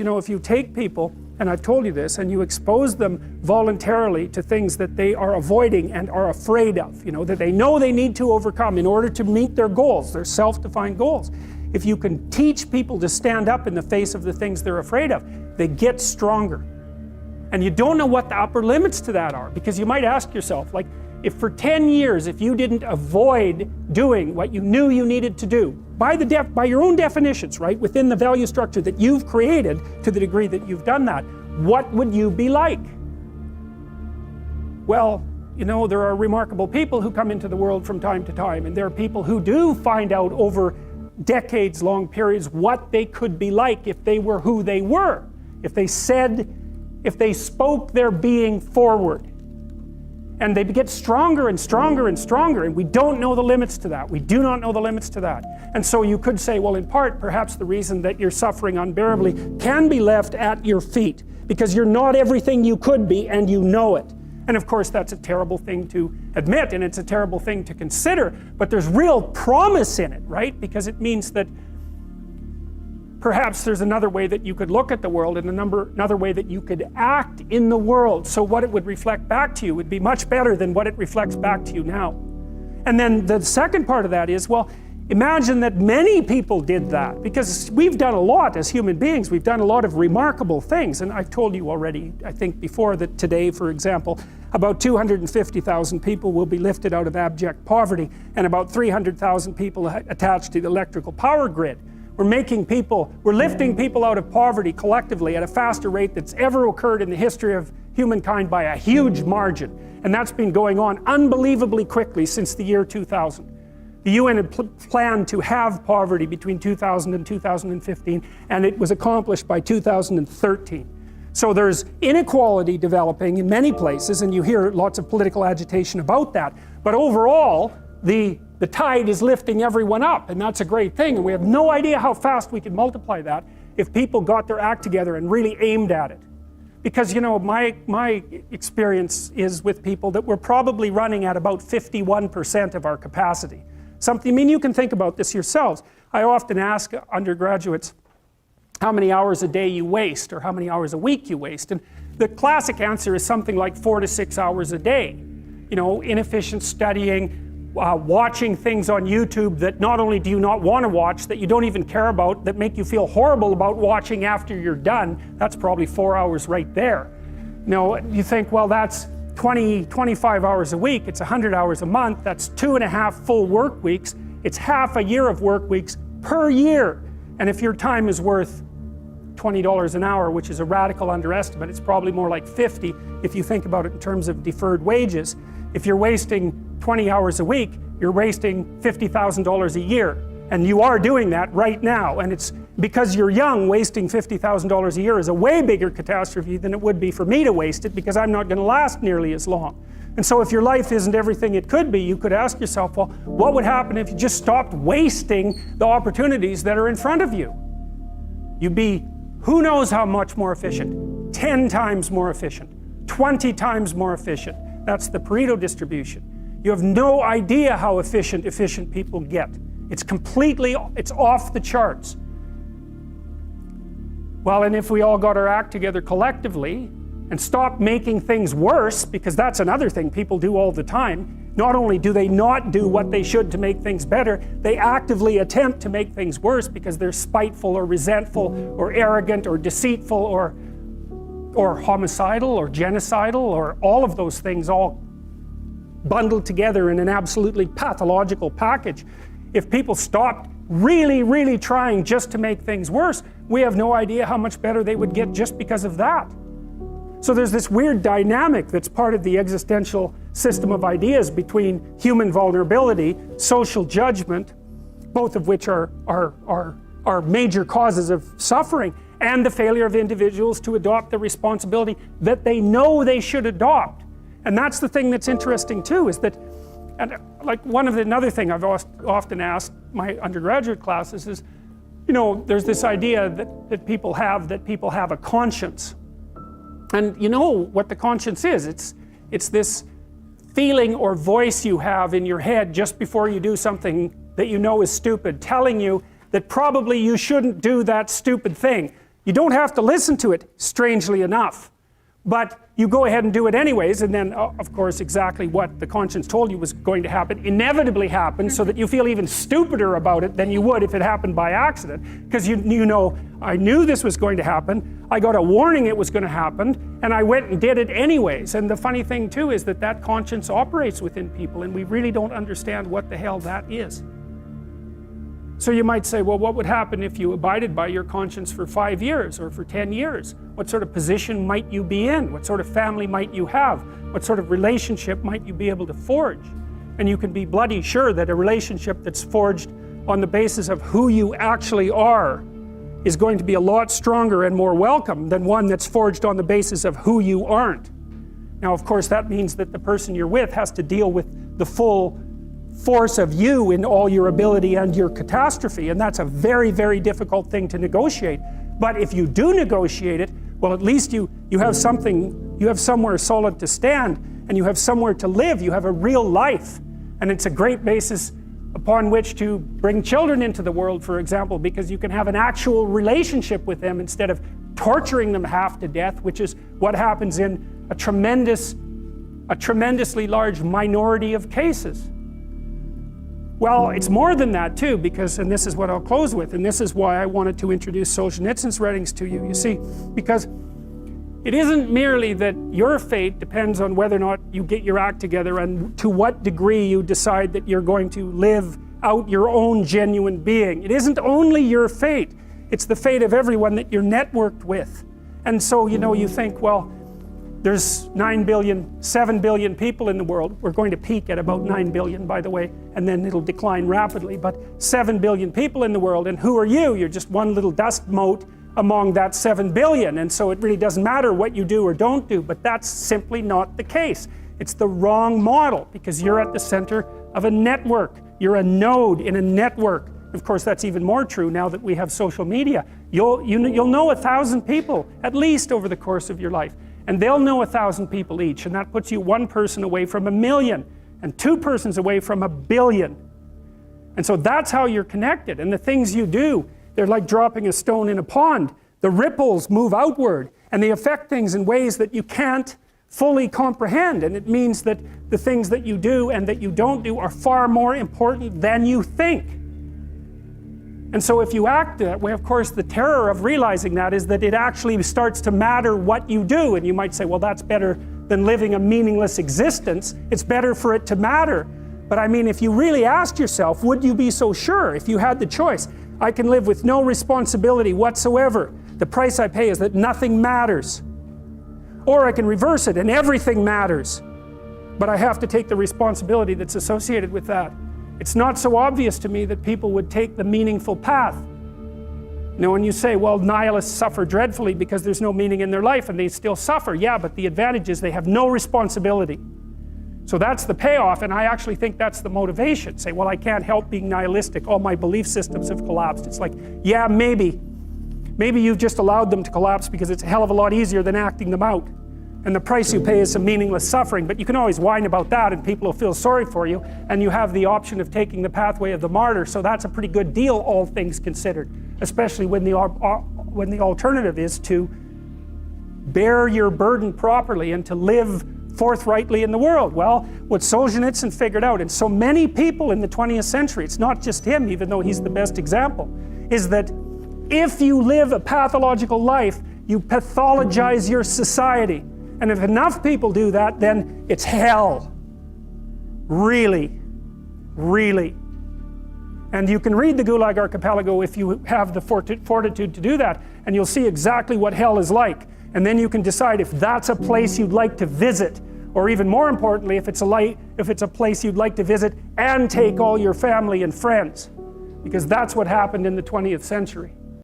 You know, if you take people, and I've told you this, and you expose them voluntarily to things that they are avoiding and are afraid of, you know, that they know they need to overcome in order to meet their goals, their self-defined goals. If you can teach people to stand up in the face of the things they're afraid of, they get stronger. And you don't know what the upper limits to that are, because you might ask yourself, like, if for 10 years, if you didn't avoid doing what you knew you needed to do, by your own definitions, right, within the value structure that you've created to the degree that you've done that, what would you be like? Well, you know, there are remarkable people who come into the world from time to time, and there are people who do find out over decades-long periods what they could be like if they were who they were, if they spoke their being forward. And they get stronger and stronger and stronger, and we don't know the limits to that. We do not know the limits to that. And so you could say, well, in part, perhaps the reason that you're suffering unbearably can be left at your feet, because you're not everything you could be, and you know it. And of course, that's a terrible thing to admit, and it's a terrible thing to consider, but there's real promise in it, right? Because it means that perhaps there's another way that you could look at the world, and another way that you could act in the world, so what it would reflect back to you would be much better than what it reflects back to you now. And then the second part of that is, well, imagine that many people did that, because we've done a lot as human beings. We've done a lot of remarkable things, and I've told you already, I think before, that today, for example, about 250,000 people will be lifted out of abject poverty, and about 300,000 people attached to the electrical power grid. We're lifting people out of poverty collectively at a faster rate that's ever occurred in the history of humankind by a huge margin. And that's been going on unbelievably quickly since the year 2000. The UN had planned to have poverty between 2000 and 2015, and it was accomplished by 2013. So there's inequality developing in many places, and you hear lots of political agitation about that. But overall, the tide is lifting everyone up, and that's a great thing, and we have no idea how fast we could multiply that if people got their act together and really aimed at it. Because, you know, my experience is with people that we're probably running at about 51% of our capacity. I mean, you can think about this yourselves. I often ask undergraduates how many hours a day you waste, or how many hours a week you waste, and the classic answer is something like 4 to 6 hours a day. You know, inefficient studying, watching things on YouTube that not only do you not want to watch, that you don't even care about, that make you feel horrible about watching after you're done. That's probably 4 hours right there. You know, you think, well, that's 25 hours a week, it's 100 hours a month, that's 2.5 full work weeks, it's half a year of work weeks per year. And if your time is worth $20 an hour, which is a radical underestimate, it's probably more like 50 if you think about it in terms of deferred wages. If you're wasting 20 hours a week, you're wasting $50,000 a year. And you are doing that right now. And it's because you're young, wasting $50,000 a year is a way bigger catastrophe than it would be for me to waste it, because I'm not going to last nearly as long. And so if your life isn't everything it could be, you could ask yourself, well, what would happen if you just stopped wasting the opportunities that are in front of you? You'd be, who knows how much more efficient? 10 times more efficient, 20 times more efficient. That's the Pareto distribution. You have no idea how efficient people get. It's off the charts. Well, and if we all got our act together collectively and stopped making things worse, because that's another thing people do all the time, not only do they not do what they should to make things better, they actively attempt to make things worse because they're spiteful or resentful or arrogant or deceitful or homicidal or genocidal, or all of those things all bundled together in an absolutely pathological package. If people stopped really, really trying just to make things worse, we have no idea how much better they would get just because of that. So there's this weird dynamic that's part of the existential system of ideas between human vulnerability, social judgment, both of which are major causes of suffering, and the failure of individuals to adopt the responsibility that they know they should adopt. And that's the thing that's interesting too, is that, and like another thing I've often asked my undergraduate classes is, you know, there's this idea that people have a conscience. And you know what the conscience is. It's this feeling or voice you have in your head just before you do something that you know is stupid, telling you that probably you shouldn't do that stupid thing. You don't have to listen to it, strangely enough. But you go ahead and do it anyways, and then, of course, exactly what the conscience told you was going to happen inevitably happens, so that you feel even stupider about it than you would if it happened by accident. Because you know, I knew this was going to happen, I got a warning it was going to happen, and I went and did it anyways. And the funny thing too is that that conscience operates within people, and we really don't understand what the hell that is. So you might say, well, what would happen if you abided by your conscience for 5 years or for 10 years? What sort of position might you be in? What sort of family might you have? What sort of relationship might you be able to forge? And you can be bloody sure that a relationship that's forged on the basis of who you actually are is going to be a lot stronger and more welcome than one that's forged on the basis of who you aren't. Now, of course, that means that the person you're with has to deal with the full force of you in all your ability and your catastrophe, and that's a very, very difficult thing to negotiate. But if you do negotiate it, well, at least you have something, you have somewhere solid to stand, and you have somewhere to live. You have a real life, and it's a great basis upon which to bring children into the world, for example, because you can have an actual relationship with them instead of torturing them half to death, which is what happens in a tremendously large minority of cases. Well, it's more than that too, because, and this is what I'll close with, and this is why I wanted to introduce Solzhenitsyn's writings to you, you see, because it isn't merely that your fate depends on whether or not you get your act together and to what degree you decide that you're going to live out your own genuine being. It isn't only your fate, it's the fate of everyone that you're networked with. And so, you know, you think, well, there's 7 billion people in the world. We're going to peak at about 9 billion, by the way, and then it'll decline rapidly. But 7 billion people in the world, and who are you? You're just one little dust mote among that 7 billion. And so it really doesn't matter what you do or don't do, but that's simply not the case. It's the wrong model, because you're at the center of a network. You're a node in a network. Of course, that's even more true now that we have social media. You'll know 1,000 people, at least, over the course of your life. And they'll know 1,000 people each, and that puts you one person away from 1 million, and 2 persons away from 1 billion. And so that's how you're connected. And the things you do, they're like dropping a stone in a pond. The ripples move outward, and they affect things in ways that you can't fully comprehend. And it means that the things that you do and that you don't do are far more important than you think. And so if you act that way, of course, the terror of realizing that is that it actually starts to matter what you do. And you might say, well, that's better than living a meaningless existence. It's better for it to matter. But I mean, if you really asked yourself, would you be so sure if you had the choice? I can live with no responsibility whatsoever. The price I pay is that nothing matters. Or I can reverse it and everything matters. But I have to take the responsibility that's associated with that. It's not so obvious to me that people would take the meaningful path. You know, when you say, well, nihilists suffer dreadfully because there's no meaning in their life, and they still suffer. Yeah, but the advantage is they have no responsibility. So that's the payoff, and I actually think that's the motivation. Say, well, I can't help being nihilistic. All my belief systems have collapsed. It's like, yeah, maybe. Maybe you've just allowed them to collapse because it's a hell of a lot easier than acting them out. And the price you pay is some meaningless suffering, but you can always whine about that and people will feel sorry for you, and you have the option of taking the pathway of the martyr, so that's a pretty good deal, all things considered, especially when the alternative is to bear your burden properly and to live forthrightly in the world. Well, what Solzhenitsyn figured out, and so many people in the 20th century, it's not just him, even though he's the best example, is that if you live a pathological life, you pathologize your society. And if enough people do that, then it's hell. Really, really. And you can read the Gulag Archipelago if you have the fortitude to do that, and you'll see exactly what hell is like. And then you can decide if that's a place you'd like to visit, or even more importantly, if it's a place you'd like to visit and take all your family and friends. Because that's what happened in the 20th century.